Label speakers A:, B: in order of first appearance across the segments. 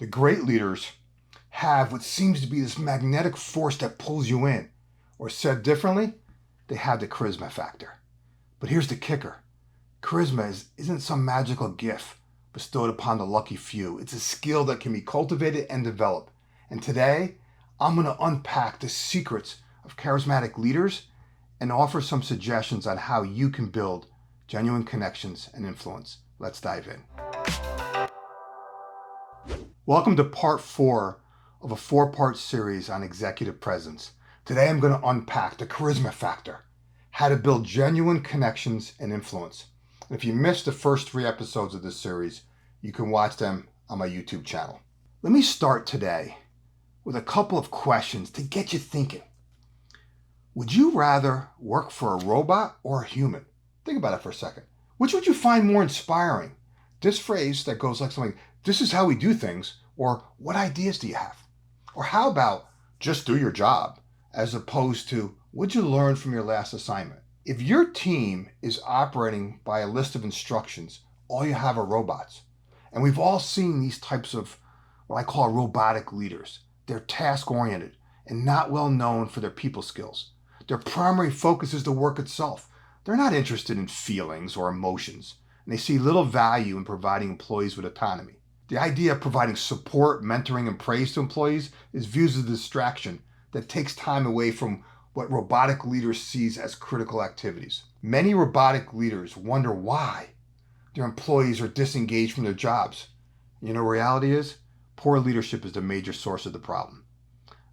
A: The great leaders have what seems to be this magnetic force that pulls you in. Or said differently, they have the charisma factor. But here's the kicker. Charisma isn't some magical gift bestowed upon the lucky few. It's a skill that can be cultivated and developed. And today, I'm going to unpack the secrets of charismatic leaders and offer some suggestions on how you can build genuine connections and influence. Let's dive in. Welcome to part 4 of a 4-part series on executive presence. Today I'm going to unpack the charisma factor, how to build genuine connections and influence. And if you missed the first 3 episodes of this series, you can watch them on my YouTube channel. Let me start today with a couple of questions to get you thinking. Would you rather work for a robot or a human? Think about it for a second. Which would you find more inspiring? This phrase that goes like something, this is how we do things, or what ideas do you have? Or how about just do your job, as opposed to what'd you learn from your last assignment? If your team is operating by a list of instructions, all you have are robots. And we've all seen these types of what I call robotic leaders. They're task-oriented and not well known for their people skills. Their primary focus is the work itself. They're not interested in feelings or emotions, and they see little value in providing employees with autonomy. The idea of providing support, mentoring, and praise to employees is viewed as a distraction that takes time away from what robotic leaders sees as critical activities. Many robotic leaders wonder why their employees are disengaged from their jobs. You know, reality is, poor leadership is the major source of the problem.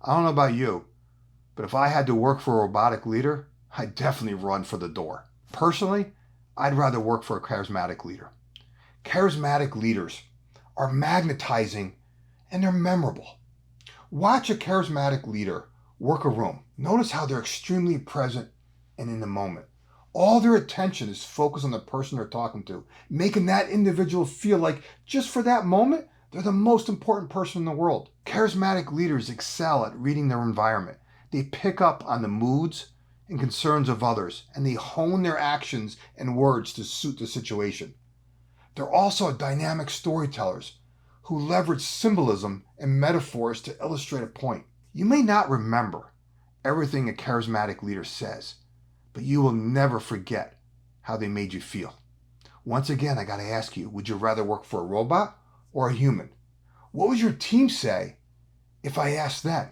A: I don't know about you, but if I had to work for a robotic leader, I'd definitely run for the door. Personally, I'd rather work for a charismatic leader. Charismatic leaders are magnetizing and they're memorable. Watch a charismatic leader work a room. Notice how they're extremely present and in the moment. All their attention is focused on the person they're talking to, making that individual feel like just for that moment, they're the most important person in the world. Charismatic leaders excel at reading their environment. They pick up on the moods and concerns of others, and they hone their actions and words to suit the situation. They're also dynamic storytellers who leverage symbolism and metaphors to illustrate a point. You may not remember everything a charismatic leader says, but you will never forget how they made you feel. Once again, I got to ask you, would you rather work for a robot or a human? What would your team say if I asked them?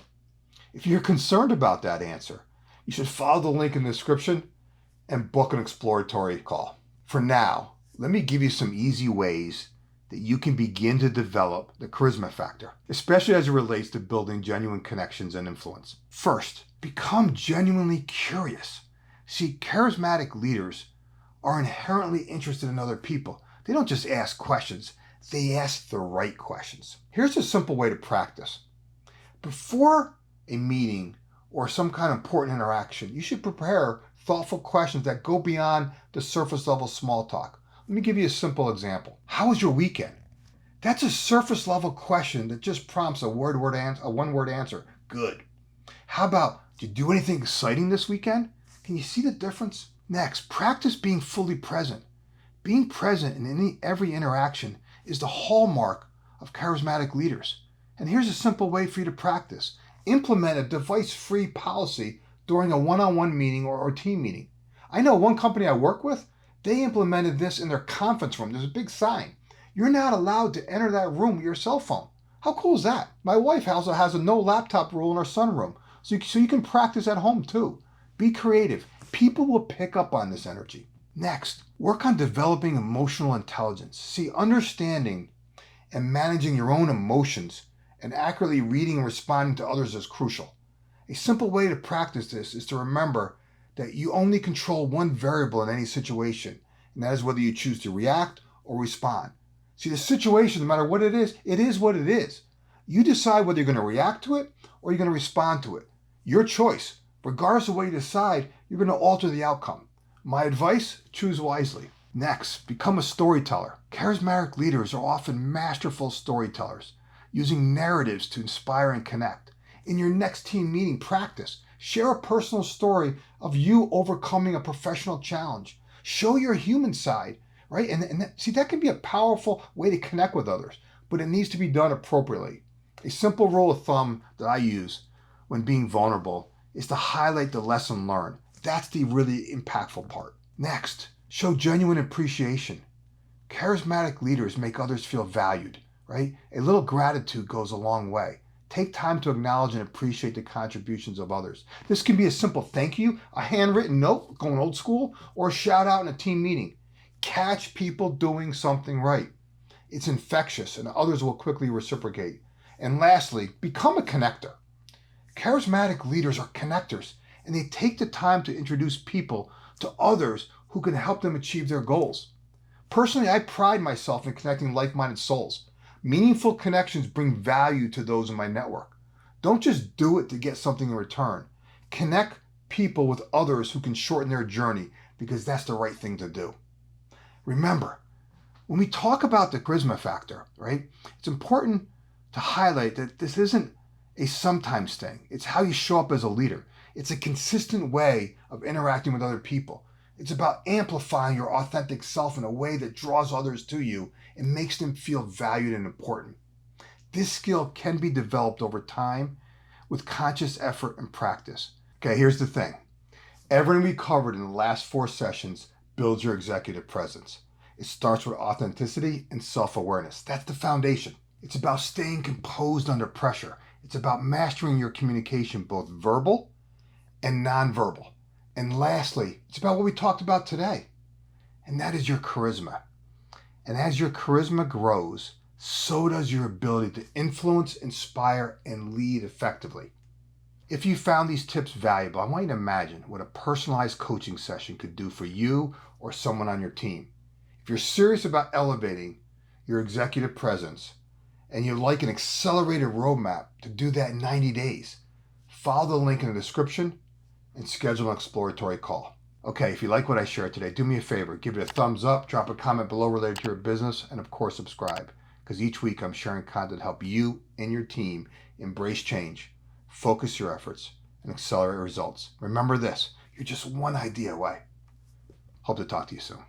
A: If you're concerned about that answer, you should follow the link in the description and book an exploratory call. For now, let me give you some easy ways that you can begin to develop the charisma factor, especially as it relates to building genuine connections and influence. First, become genuinely curious. See, charismatic leaders are inherently interested in other people. They don't just ask questions, they ask the right questions. Here's a simple way to practice. Before a meeting or some kind of important interaction, you should prepare thoughtful questions that go beyond the surface level small talk. Let me give you a simple example. How was your weekend? That's a surface level question that just prompts a one-word answer. Good. How about, did you do anything exciting this weekend? Can you see the difference? Next, practice being fully present. Being present in every interaction is the hallmark of charismatic leaders. And here's a simple way for you to practice. Implement a device-free policy during a one-on-one meeting or team meeting. I know one company I work with, they implemented this in their conference room. There's a big sign. You're not allowed to enter that room with your cell phone. How cool is that? My wife also has a no laptop rule in her sunroom. So you can practice at home too. Be creative. People will pick up on this energy. Next, work on developing emotional intelligence. See, understanding and managing your own emotions and accurately reading and responding to others is crucial. A simple way to practice this is to remember that you only control one variable in any situation, and that is whether you choose to react or respond. See, the situation, no matter what it is what it is. You decide whether you're going to react to it or you're going to respond to it. Your choice. Regardless of what you decide, you're going to alter the outcome. My advice, choose wisely. Next, become a storyteller. Charismatic leaders are often masterful storytellers, using narratives to inspire and connect. In your next team meeting, practice. Share a personal story of you overcoming a professional challenge. Show your human side, right? See, that can be a powerful way to connect with others. but it needs to be done appropriately. A simple rule of thumb that I use when being vulnerable is to highlight the lesson learned. That's the really impactful part. Next, show genuine appreciation. Charismatic leaders make others feel valued, right? A little gratitude goes a long way. Take time to acknowledge and appreciate the contributions of others. This can be a simple thank you, a handwritten note, going old school, or a shout out in a team meeting. Catch people doing something right. It's infectious and others will quickly reciprocate. And lastly, become a connector. Charismatic leaders are connectors, and they take the time to introduce people to others who can help them achieve their goals. Personally, I pride myself in connecting like-minded souls. Meaningful connections bring value to those in my network. Don't just do it to get something in return. Connect people with others who can shorten their journey because that's the right thing to do. Remember, when we talk about the charisma factor, right, it's important to highlight that this isn't a sometimes thing. It's how you show up as a leader. It's a consistent way of interacting with other people. It's about amplifying your authentic self in a way that draws others to you and makes them feel valued and important. This skill can be developed over time with conscious effort and practice. Okay, here's the thing. Everything we covered in the last 4 sessions builds your executive presence. It starts with authenticity and self-awareness. That's the foundation. It's about staying composed under pressure. It's about mastering your communication, both verbal and nonverbal. And lastly, it's about what we talked about today, and that is your charisma. And as your charisma grows, so does your ability to influence, inspire, and lead effectively. If you found these tips valuable, I want you to imagine what a personalized coaching session could do for you or someone on your team. If you're serious about elevating your executive presence and you'd like an accelerated roadmap to do that in 90 days, follow the link in the description and schedule an exploratory call. Okay, if you like what I shared today, do me a favor, give it a thumbs up, drop a comment below related to your business, and of course subscribe, because each week I'm sharing content to help you and your team embrace change, focus your efforts, and accelerate results. Remember this, you're just one idea away. Hope to talk to you soon.